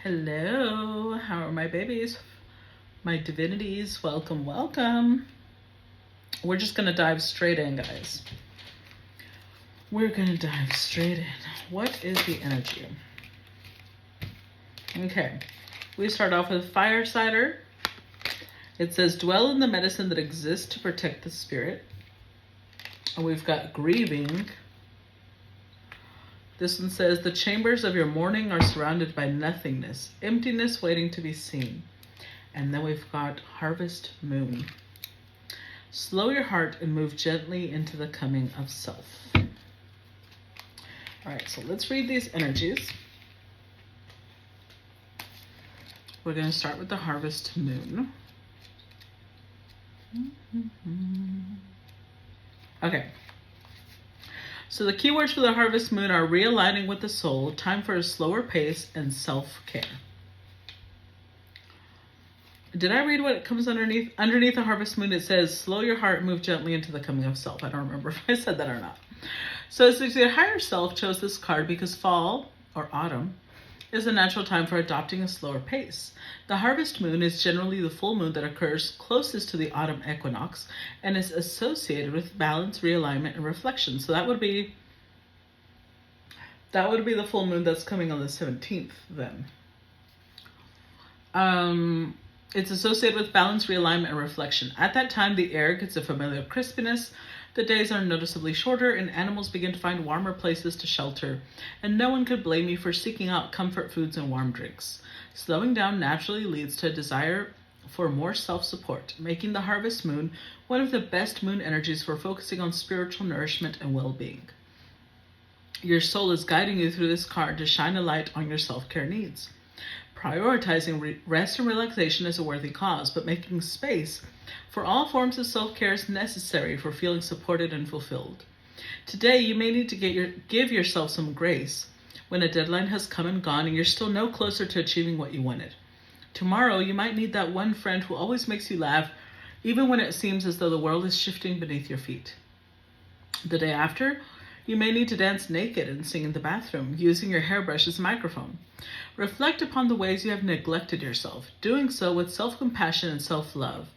Hello, how are my babies? My divinities, welcome, welcome. We're just gonna dive straight in, guys. We're gonna dive straight in. What is the energy? Okay, we start off with Firesider. It says, dwell in the medicine that exists to protect the spirit. And we've got grieving. This one says, the chambers of your mourning are surrounded by nothingness, emptiness waiting to be seen. And then we've got harvest moon. Slow your heart and move gently into the coming of self. All right, so let's read these energies. We're going to start with the harvest moon. Okay. So the keywords for the harvest moon are realigning with the soul, time for a slower pace, and self-care. Did I read what comes underneath? Underneath the harvest moon, it says, slow your heart, move gently into the coming of self. I don't remember if I said that or not. So the higher self chose this card because fall, or autumn, is a natural time for adopting a slower pace. The harvest moon is generally the full moon that occurs closest to the autumn equinox and is associated with balance, realignment, and reflection. So that would be the full moon that's coming on the 17th then. It's associated with balance, realignment, and reflection. At that time, the air gets a familiar crispiness, the days are noticeably shorter, and animals begin to find warmer places to shelter, and no one could blame you for seeking out comfort foods and warm drinks. Slowing down naturally leads to a desire for more self-support, making the harvest moon one of the best moon energies for focusing on spiritual nourishment and well-being. Your soul is guiding you through this card to shine a light on your self-care needs. Prioritizing rest and relaxation is a worthy cause, but making space for all forms of self-care is necessary for feeling supported and fulfilled. Today, you may need to give yourself some grace when a deadline has come and gone and you're still no closer to achieving what you wanted. Tomorrow, you might need that one friend who always makes you laugh, even when it seems as though the world is shifting beneath your feet. The day after, you may need to dance naked and sing in the bathroom, using your hairbrush as a microphone. Reflect upon the ways you have neglected yourself, doing so with self-compassion and self-love.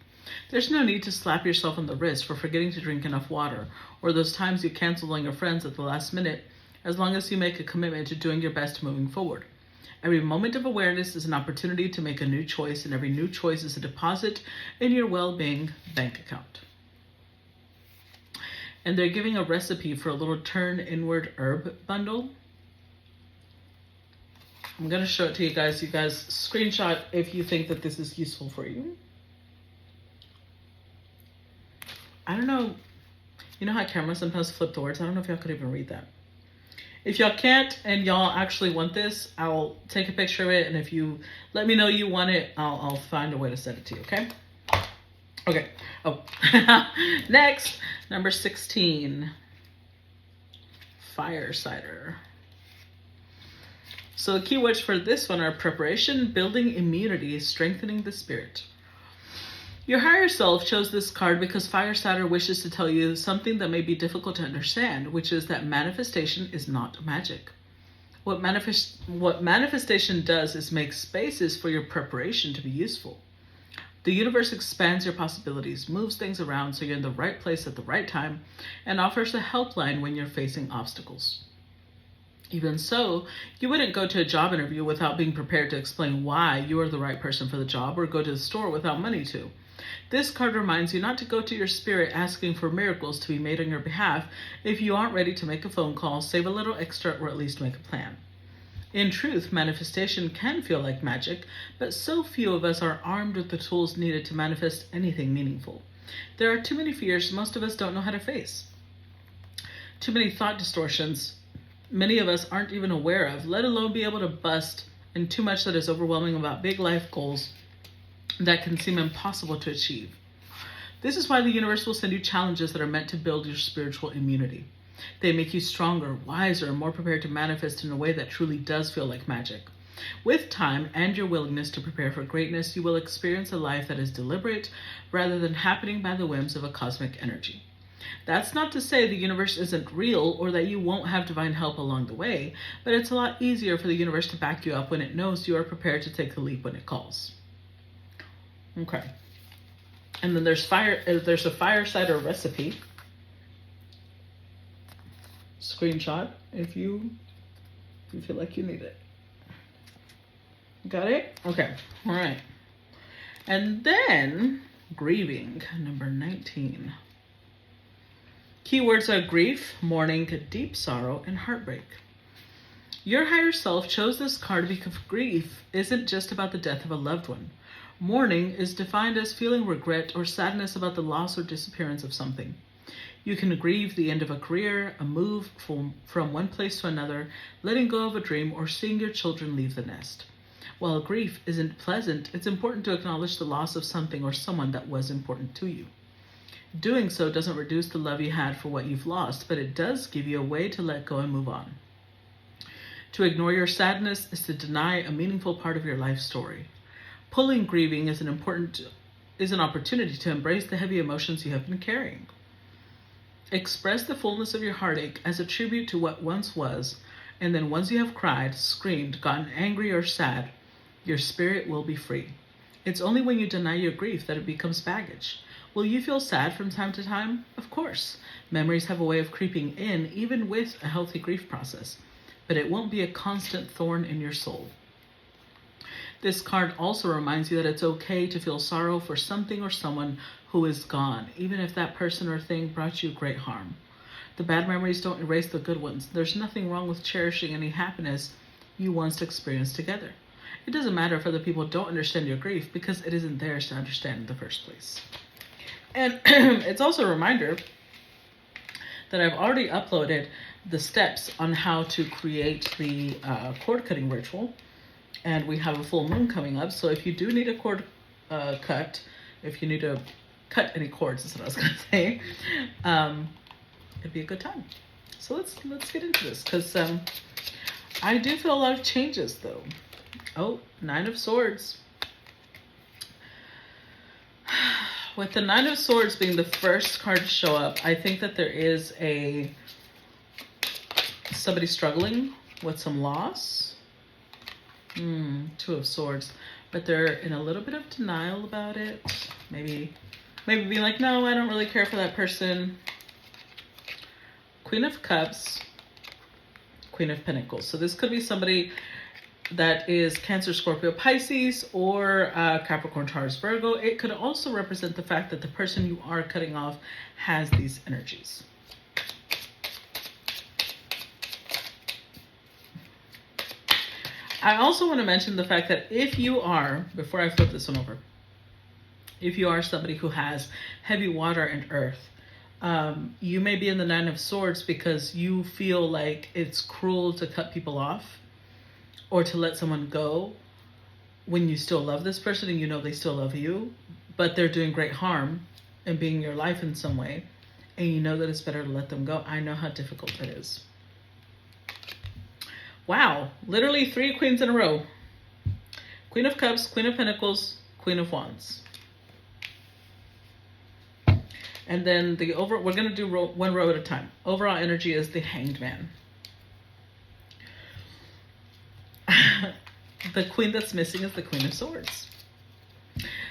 There's no need to slap yourself on the wrist for forgetting to drink enough water, or those times you canceled on your friends at the last minute, as long as you make a commitment to doing your best moving forward. Every moment of awareness is an opportunity to make a new choice, and every new choice is a deposit in your well-being bank account. And they're giving a recipe for a little turn inward herb bundle. I'm going to show it to you guys. You guys screenshot if you think that this is useful for you. I don't know. You know how cameras sometimes flip the words? I don't know if y'all could even read that. If y'all can't and y'all actually want this, I'll take a picture of it. And if you let me know you want it, I'll find a way to send it to you, okay? Okay. Oh, next, number 16, Firesider. So the keywords for this one are preparation, building immunity, strengthening the spirit. Your higher self chose this card because Firesider wishes to tell you something that may be difficult to understand, which is that manifestation is not magic. What manifestation does is make spaces for your preparation to be useful. The universe expands your possibilities, moves things around so you're in the right place at the right time, and offers a helpline when you're facing obstacles. Even so, you wouldn't go to a job interview without being prepared to explain why you are the right person for the job, or go to the store without money to. This card reminds you not to go to your spirit asking for miracles to be made on your behalf if you aren't ready to make a phone call, save a little extra, or at least make a plan. In truth, manifestation can feel like magic, but so few of us are armed with the tools needed to manifest anything meaningful. There are too many fears most of us don't know how to face. Too many thought distortions many of us aren't even aware of, let alone be able to bust, and too much that is overwhelming about big life goals that can seem impossible to achieve. This is why the universe will send you challenges that are meant to build your spiritual immunity. They make you stronger, wiser, and more prepared to manifest in a way that truly does feel like magic. With time and your willingness to prepare for greatness, you will experience a life that is deliberate rather than happening by the whims of a cosmic energy. That's not to say the universe isn't real or that you won't have divine help along the way, but it's a lot easier for the universe to back you up when it knows you are prepared to take the leap when it calls. Okay. And then there's a fireside or recipe. Screenshot if you feel like you need it. Got it? Okay. All right. And then grieving, number 19. Keywords are grief, mourning, deep sorrow, and heartbreak. Your higher self chose this card because grief isn't just about the death of a loved one. Mourning is defined as feeling regret or sadness about the loss or disappearance of something. You can grieve the end of a career, a move from one place to another, letting go of a dream, or seeing your children leave the nest. While grief isn't pleasant, it's important to acknowledge the loss of something or someone that was important to you. Doing so doesn't reduce the love you had for what you've lost, but it does give you a way to let go and move on. To ignore your sadness is to deny a meaningful part of your life story. Pulling grieving is an opportunity to embrace the heavy emotions you have been carrying. Express the fullness of your heartache as a tribute to what once was, and then once you have cried, screamed, gotten angry or sad, your spirit will be free. It's only when you deny your grief that it becomes baggage. Will you feel sad from time to time? Of course. Memories have a way of creeping in, even with a healthy grief process, but it won't be a constant thorn in your soul. This card also reminds you that it's okay to feel sorrow for something or someone who is gone, even if that person or thing brought you great harm. The bad memories don't erase the good ones. There's nothing wrong with cherishing any happiness you once experienced together. It doesn't matter if other people don't understand your grief because it isn't theirs to understand in the first place. And it's also a reminder that I've already uploaded the steps on how to create the cord cutting ritual. And we have a full moon coming up. So if you do need a cord cut, if you need to cut any cords, is what I was going to say, it'd be a good time. So let's get into this, because I do feel a lot of changes though. Oh, 9 of Swords. With the 9 of Swords being the first card to show up, I think that there is somebody struggling with some loss. 2 of Swords, but they're in a little bit of denial about it. Maybe being like, no, I don't really care for that person. Queen of Cups, Queen of Pentacles. So this could be somebody that is Cancer, Scorpio, Pisces, or Capricorn, Taurus, Virgo. It could also represent the fact that the person you are cutting off has these energies. I also want to mention the fact that if you are, before I flip this one over, if you are somebody who has heavy water and earth, you may be in the 9 of Swords because you feel like it's cruel to cut people off or to let someone go when you still love this person and you know they still love you, but they're doing great harm and being in your life in some way, and you know that it's better to let them go. I know how difficult that is. Wow, literally 3 queens in a row. Queen of Cups, Queen of Pentacles, Queen of Wands. And then we're going to do one row at a time. Overall energy is the Hanged Man. The queen that's missing is the Queen of Swords.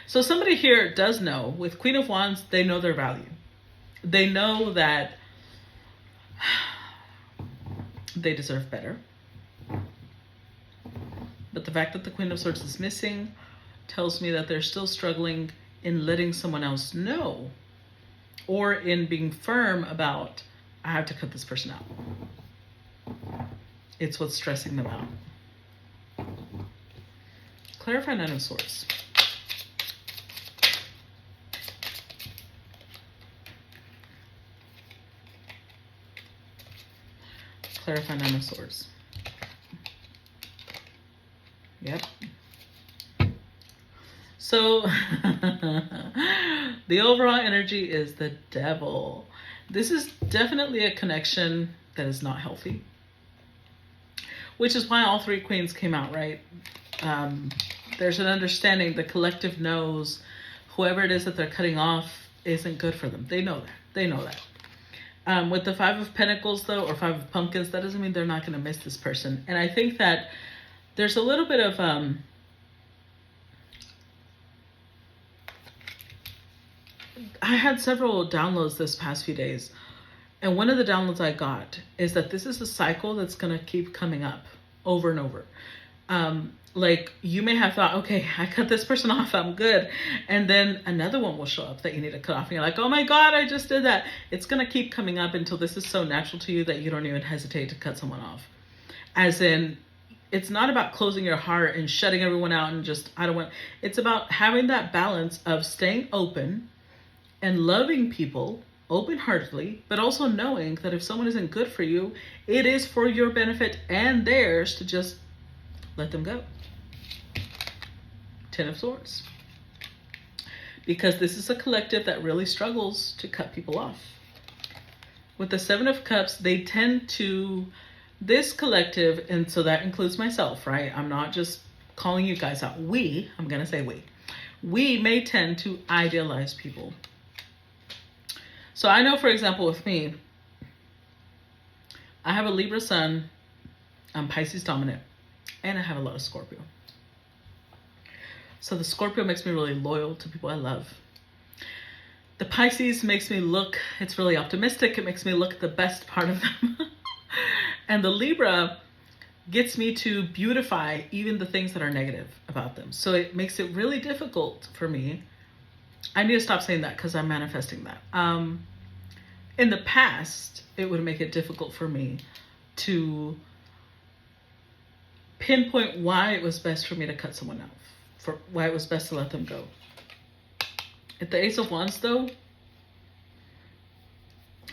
So somebody here does know, with Queen of Wands, they know their value. They know that they deserve better. But the fact that the Queen of Swords is missing tells me that they're still struggling in letting someone else know, or in being firm about, I have to cut this person out. It's what's stressing them out. Clarify 9 of Swords. Clarify 9 of Swords. Yep. So the overall energy is the Devil. This is definitely a connection that is not healthy, which is why all 3 queens came out, right? There's an understanding, the collective knows whoever it is that they're cutting off isn't good for them. They know that. They know that. With the Five of Pentacles, though, or Five of Pumpkins, that doesn't mean they're not going to miss this person. And I think that there's a little bit of I had several downloads this past few days. And one of the downloads I got is that this is a cycle that's going to keep coming up over and over. Like you may have thought, okay, I cut this person off, I'm good. And then another one will show up that you need to cut off. And you're like, oh my God, I just did that. It's going to keep coming up until this is so natural to you that you don't even hesitate to cut someone off. As in, it's not about closing your heart and shutting everyone out and just, I don't want, it's about having that balance of staying open and loving people open-heartedly, but also knowing that if someone isn't good for you, it is for your benefit and theirs to just let them go. Ten of Swords. Because this is a collective that really struggles to cut people off. With the Seven of Cups, they tend to, this collective, and so that includes myself, right? I'm not just calling you guys out. I'm going to say we may tend to idealize people. So I know, for example, with me, I have a Libra sun, I'm Pisces dominant, and I have a lot of Scorpio. So the Scorpio makes me really loyal to people I love. The Pisces makes me look, it's really optimistic. It makes me look at the best part of them. And the Libra gets me to beautify even the things that are negative about them. So it makes it really difficult for me. I need to stop saying that because I'm manifesting that. In the past, it would make it difficult for me to pinpoint why it was best for me to cut someone out, for why it was best to let them go. At the Ace of Wands, though,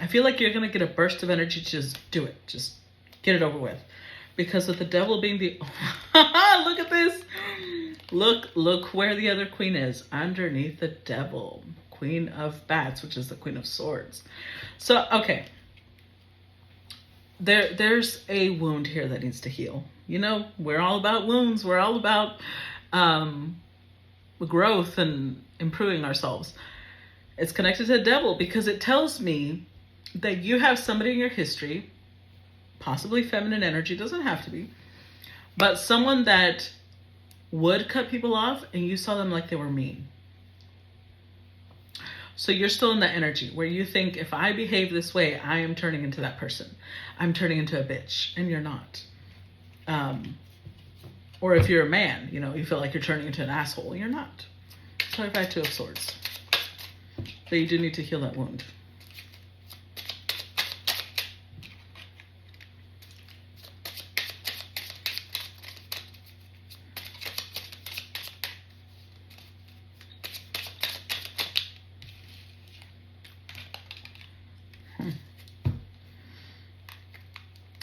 I feel like you're going to get a burst of energy to just do it. Just get it over with. Because with the Devil being the... Look at this. Look where the other Queen is. Underneath the Devil. Queen of Bats, which is the Queen of Swords. So, okay. There's a wound here that needs to heal. You know, we're all about wounds. We're all about growth and improving ourselves. It's connected to the Devil because it tells me that you have somebody in your history, possibly feminine energy, doesn't have to be, but someone that would cut people off and you saw them like they were mean. So you're still in that energy where you think, if I behave this way, I am turning into that person. I'm turning into a bitch, and you're not. Or if you're a man, you know, you feel like you're turning into an asshole. You're not. Sorry if I have Two of Swords. But you do need to heal that wound.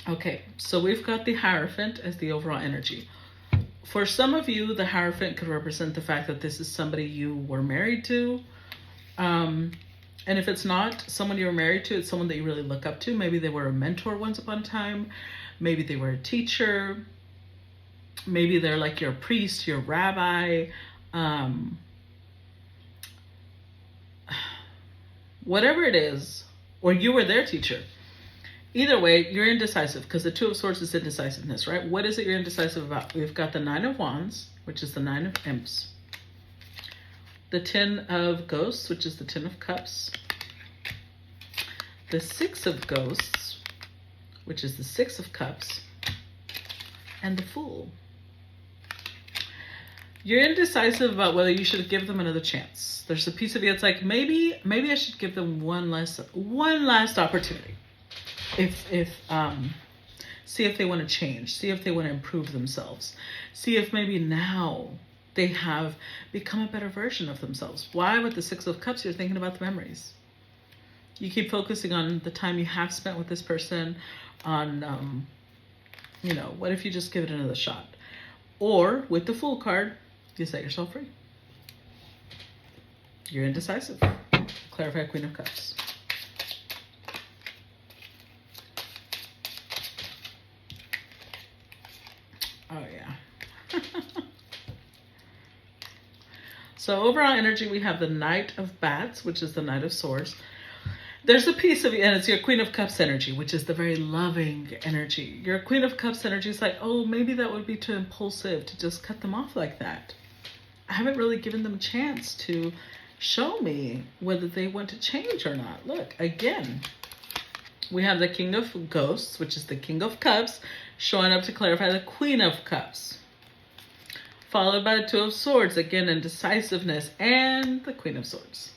Okay, so we've got the Hierophant as the overall energy. For some of you, the Hierophant could represent the fact that this is somebody you were married to. And if it's not someone you were married to, it's someone that you really look up to. Maybe they were a mentor once upon a time. Maybe they were a teacher. Maybe they're like your priest, your rabbi. Whatever it is, or you were their teacher. Either way, you're indecisive because the Two of Swords is indecisiveness, right? What is it you're indecisive about? We've got the Nine of Wands, which is the Nine of Imps. The Ten of Ghosts, which is the Ten of Cups. The Six of Ghosts, which is the Six of Cups. And the Fool. You're indecisive about whether you should give them another chance. There's a piece of you that's like, maybe I should give them one last opportunity. See if they want to change, see if they want to improve themselves, see if maybe now they have become a better version of themselves. Why? With the Six of Cups, you're thinking about the memories. You keep focusing on the time you have spent with this person, on, you know, what if you just give it another shot? Or with the Fool card, you set yourself free. You're indecisive. Clarify Queen of Cups. Oh, yeah. So overall energy, we have the Knight of Bats, which is the Knight of Swords. There's a piece of you, and it's your Queen of Cups energy, which is the very loving energy. Your Queen of Cups energy is like, oh, maybe that would be too impulsive to just cut them off like that. I haven't really given them a chance to show me whether they want to change or not. Look, again, we have the King of Ghosts, which is the King of Cups, showing up to clarify the Queen of Cups. Followed by the Two of Swords, again, indecisiveness, and the Queen of Swords.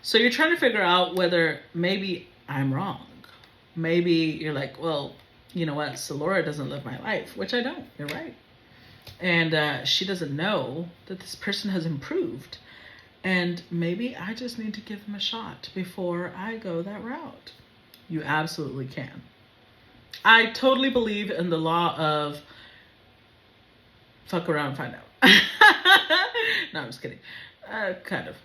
So you're trying to figure out whether maybe I'm wrong. Maybe you're like, well, you know what? Solora doesn't live my life, which I don't. You're right. And she doesn't know that this person has improved. And maybe I just need to give them a shot before I go that route. You absolutely can. I totally believe in the law of fuck around and find out. No, I'm just kidding. Kind of.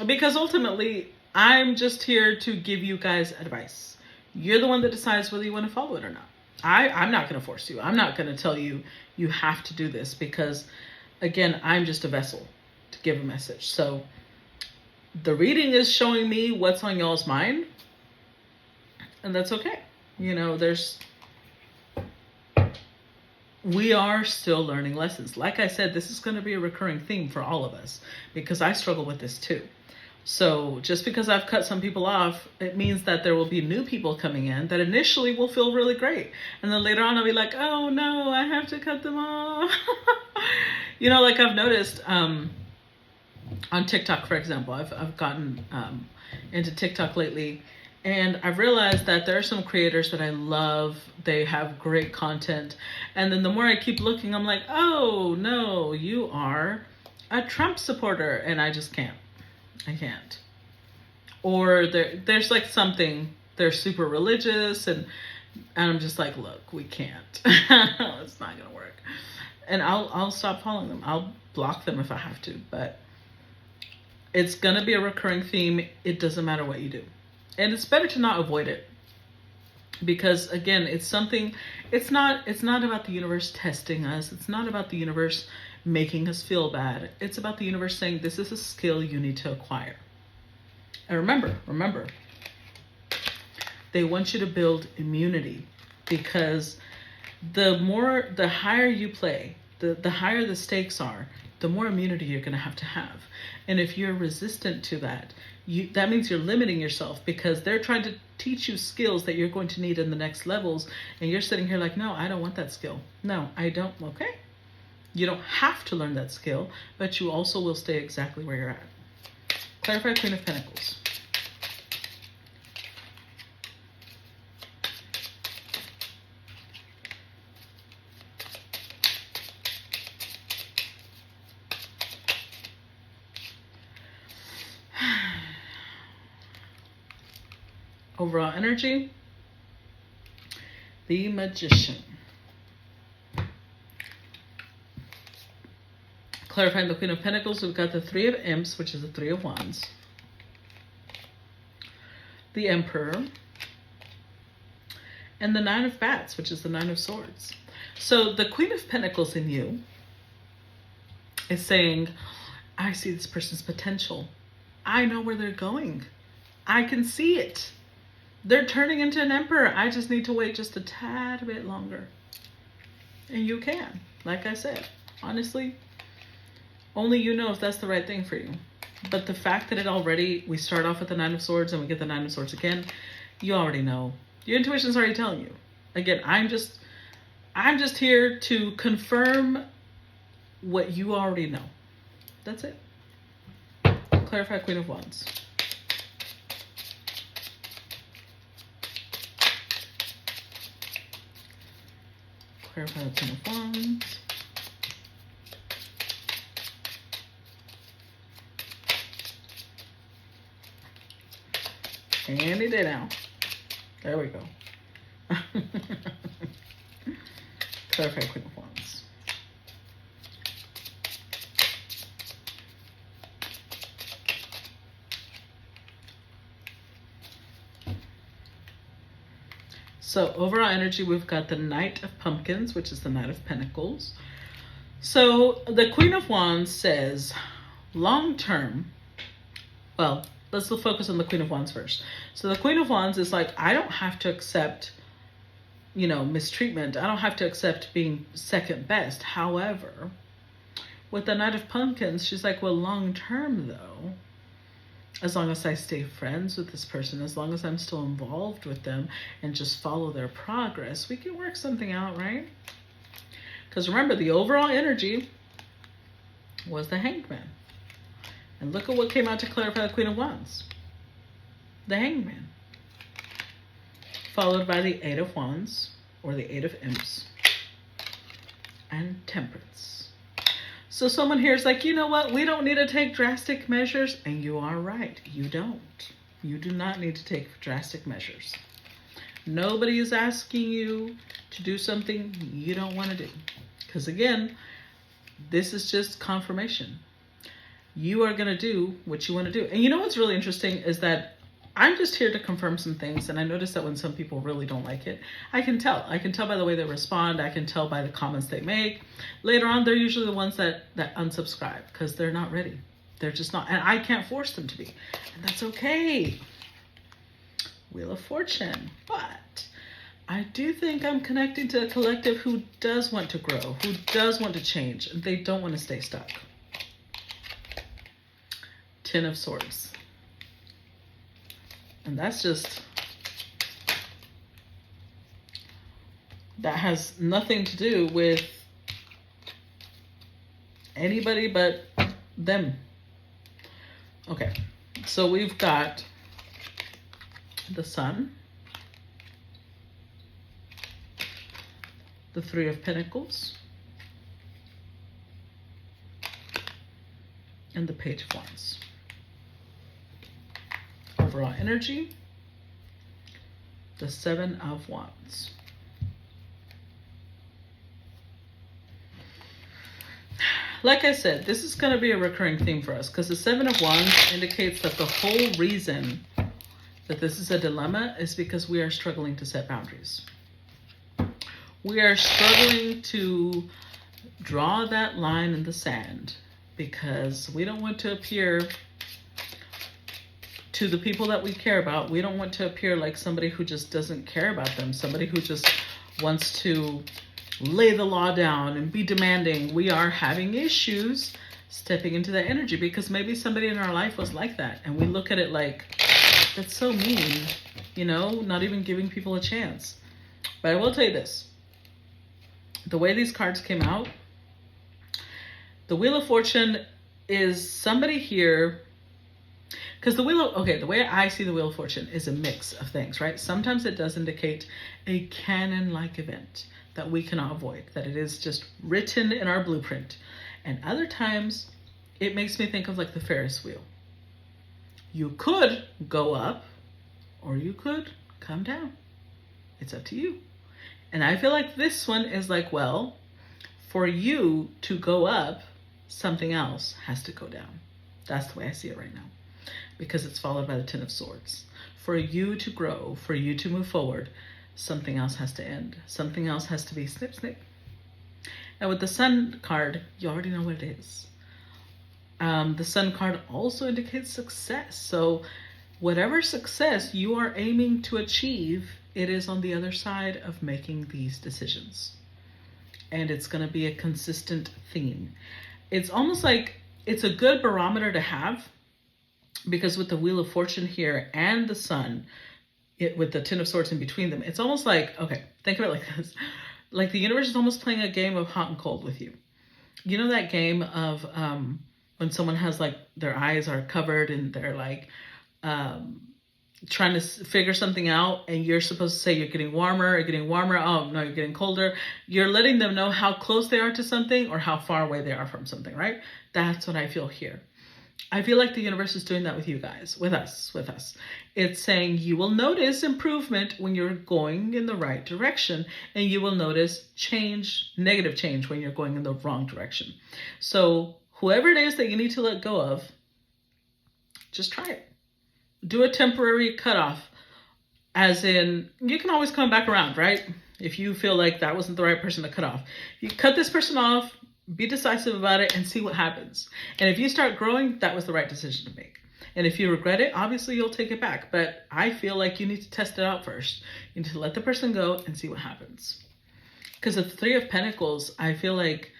Because ultimately, I'm just here to give you guys advice. You're the one that decides whether you want to follow it or not. I'm not going to force you. I'm not going to tell you you have to do this because, again, I'm just a vessel to give a message. So the reading is showing me what's on y'all's mind, and that's okay. You know, we are still learning lessons. Like I said, this is going to be a recurring theme for all of us because I struggle with this too. So just because I've cut some people off, it means that there will be new people coming in that initially will feel really great. And then later on, I'll be like, oh no, I have to cut them off. You know, like I've noticed on TikTok, for example, I've gotten into TikTok lately. And I've realized that there are some creators that I love. They have great content. And then the more I keep looking, I'm like, oh, no, you are a Trump supporter. And I just can't. I can't. Or there's like something, they're super religious. And I'm just like, look, we can't. It's not going to work. And I'll stop following them. I'll block them if I have to. But it's going to be a recurring theme. It doesn't matter what you do. And it's better to not avoid it because again, it's something, it's not about the universe testing us. It's not about the universe making us feel bad. It's about the universe saying, this is a skill you need to acquire. And remember, they want you to build immunity because the higher you play, the higher the stakes are, the more immunity you're going to have. And if you're resistant to that, that means you're limiting yourself because they're trying to teach you skills that you're going to need in the next levels. And you're sitting here like, no, I don't want that skill. No, I don't. Okay. You don't have to learn that skill, but you also will stay exactly where you're at. Clarify Queen of Pentacles. Overall energy, the Magician. Clarifying the Queen of Pentacles, we've got the Three of Imps, which is the Three of Wands. The Emperor. And the Nine of Bats, which is the Nine of Swords. So the Queen of Pentacles in you is saying, I see this person's potential. I know where they're going. I can see it. They're turning into an emperor. I just need to wait just a tad bit longer. And you can. Like I said, honestly, only you know if that's the right thing for you. But the fact that we start off with the Nine of Swords and we get the Nine of Swords again, you already know. Your intuition's already telling you. Again, I'm just here to confirm what you already know. That's it. Clarify Queen of Wands. Clarify the Queen of Wands. And it did now. There we go. Clarify Queen of Wands. So overall energy, we've got the Knight of Pumpkins, which is the Knight of Pentacles. So the Queen of Wands says long term, well, let's focus on the Queen of Wands first. So the Queen of Wands is like, I don't have to accept, mistreatment. I don't have to accept being second best. However, with the Knight of Pumpkins, she's like, well, long term though, as long as I stay friends with this person, as long as I'm still involved with them and just follow their progress, we can work something out, right? Because remember, the overall energy was the Hanged Man. And look at what came out to clarify the Queen of Wands. The Hanged Man. Followed by the Eight of Wands, or the Eight of Imps, and Temperance. So someone here is like, you know what? We don't need to take drastic measures. And you are right. You don't. You do not need to take drastic measures. Nobody is asking you to do something you don't want to do. Because again, this is just confirmation. You are going to do what you want to do. And you know what's really interesting is that I'm just here to confirm some things. And I notice that when some people really don't like it, I can tell. I can tell by the way they respond. I can tell by the comments they make. Later on, they're usually the ones that unsubscribe because they're not ready. They're just not. And I can't force them to be. And that's okay. Wheel of Fortune. But I do think I'm connecting to a collective who does want to grow, who does want to change, and they don't want to stay stuck. Ten of Swords. And that's just, that has nothing to do with anybody but them. Okay, so we've got the Sun, the Three of Pentacles, and the Page of Wands. Overall energy, the Seven of Wands. Like I said, this is going to be a recurring theme for us because the Seven of Wands indicates that the whole reason that this is a dilemma is because we are struggling to set boundaries. We are struggling to draw that line in the sand because we don't want to appear to the people that we care about. We don't want to appear like somebody who just doesn't care about them, somebody who just wants to lay the law down and be demanding. We are having issues stepping into that energy because maybe somebody in our life was like that. And we look at it like, that's so mean, not even giving people a chance. But I will tell you this. The way these cards came out, the Wheel of Fortune is somebody here. Because the way I see the Wheel of Fortune is a mix of things, right? Sometimes it does indicate a canon-like event that we cannot avoid, that it is just written in our blueprint. And other times, it makes me think of like the Ferris wheel. You could go up, or you could come down. It's up to you. And I feel like this one is like, well, for you to go up, something else has to go down. That's the way I see it right now. Because it's followed by the Ten of Swords. For you to grow, for you to move forward, something else has to end. Something else has to be snip, snip. Now with the Sun card, you already know what it is. The Sun card also indicates success. So whatever success you are aiming to achieve, it is on the other side of making these decisions. And it's going to be a consistent theme. It's almost like it's a good barometer to have. Because with the Wheel of Fortune here and the Sun, with the Ten of Swords in between them, it's almost like, okay, think of it like this. Like the universe is almost playing a game of hot and cold with you. You know that game of when someone has like their eyes are covered and they're like trying to figure something out and you're supposed to say you're getting warmer, you're getting warmer. Oh, no, you're getting colder. You're letting them know how close they are to something or how far away they are from something, right? That's what I feel here. I feel like the universe is doing that with you guys, with us. It's saying you will notice improvement when you're going in the right direction, and you will notice change, negative change, when you're going in the wrong direction. So whoever it is that you need to let go of, just try it. Do a temporary cutoff, as in you can always come back around, right? If you feel like that wasn't the right person to cut off, you cut this person off. Be decisive about it and see what happens. And if you start growing, that was the right decision to make. And if you regret it, obviously you'll take it back. But I feel like you need to test it out first. You need to let the person go and see what happens. Because the Three of Pentacles, I feel like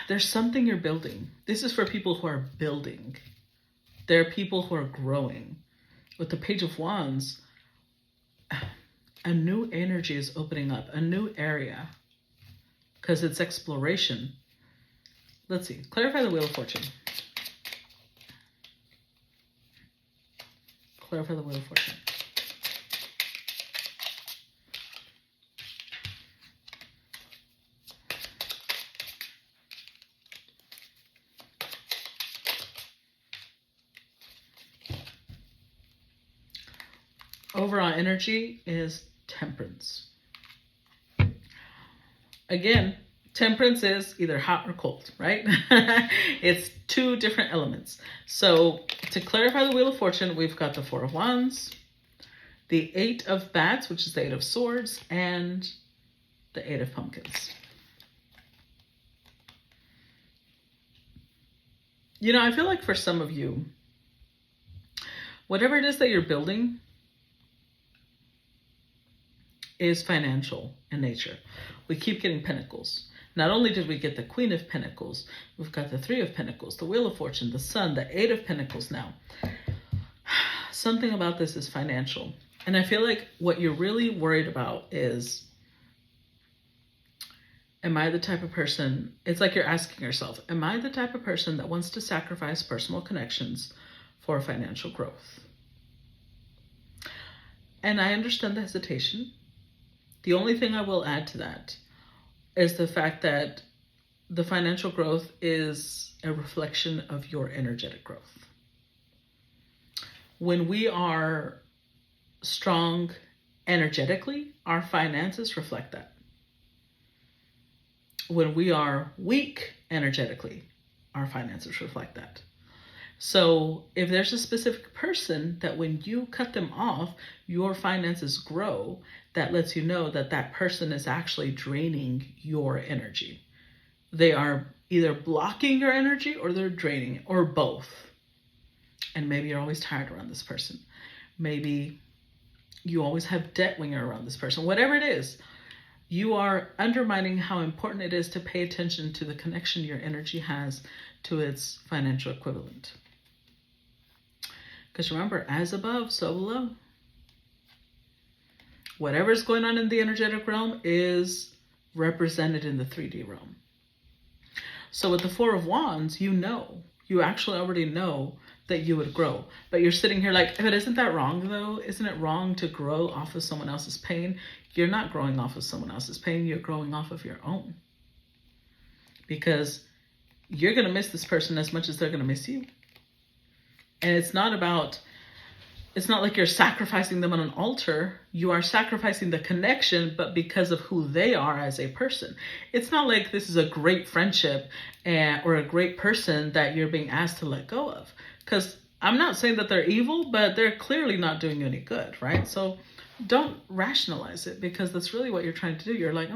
there's something you're building. This is for people who are building. There are people who are growing. With the Page of Wands, a new energy is opening up, a new area. Because it's exploration. Let's see. Clarify the Wheel of Fortune. Clarify the Wheel of Fortune. Overall energy is Temperance. Again, Temperance is either hot or cold, right? It's two different elements. So to clarify the Wheel of Fortune, we've got the Four of Wands, the Eight of Bats, which is the Eight of Swords, and the Eight of Pumpkins. You know, I feel like for some of you, whatever it is that you're building is financial in nature. We keep getting Pentacles. Not only did we get the Queen of Pentacles, we've got the Three of Pentacles, the Wheel of Fortune, the Sun, the Eight of Pentacles now. Something about this is financial. And I feel like what you're really worried about is, am I the type of person, it's like you're asking yourself, am I the type of person that wants to sacrifice personal connections for financial growth? And I understand the hesitation. The only thing I will add to that is the fact that the financial growth is a reflection of your energetic growth. When we are strong energetically, our finances reflect that. When we are weak energetically, our finances reflect that. So if there's a specific person that when you cut them off, your finances grow, that lets you know that that person is actually draining your energy. They are either blocking your energy or they're draining it, or both. And maybe you're always tired around this person. Maybe you always have debt when you're around this person. Whatever it is, you are undermining how important it is to pay attention to the connection your energy has to its financial equivalent. Because remember, as above, so below. Whatever's going on in the energetic realm is represented in the 3D realm. So with the Four of Wands, you actually already know that you would grow. But you're sitting here like, but isn't that wrong though? Isn't it wrong to grow off of someone else's pain? You're not growing off of someone else's pain. You're growing off of your own. Because you're going to miss this person as much as they're going to miss you. And it's not like you're sacrificing them on an altar. You are sacrificing the connection, but because of who they are as a person. It's not like this is a great friendship or a great person that you're being asked to let go of. Because I'm not saying that they're evil, but they're clearly not doing you any good, right? So don't rationalize it, because that's really what you're trying to do. You're like,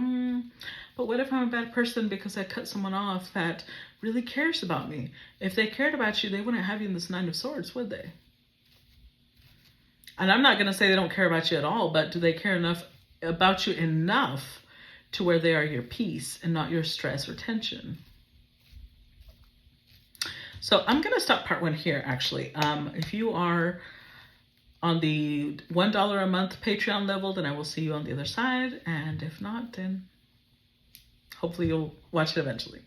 but what if I'm a bad person because I cut someone off that really cares about me? If they cared about you, they wouldn't have you in this Nine of Swords, would they? And I'm not going to say they don't care about you at all, but do they care about you enough to where they are your peace and not your stress or tension? So I'm going to stop part one here, actually. If you are on the $1 a month Patreon level, then I will see you on the other side. And if not, then hopefully you'll watch it eventually.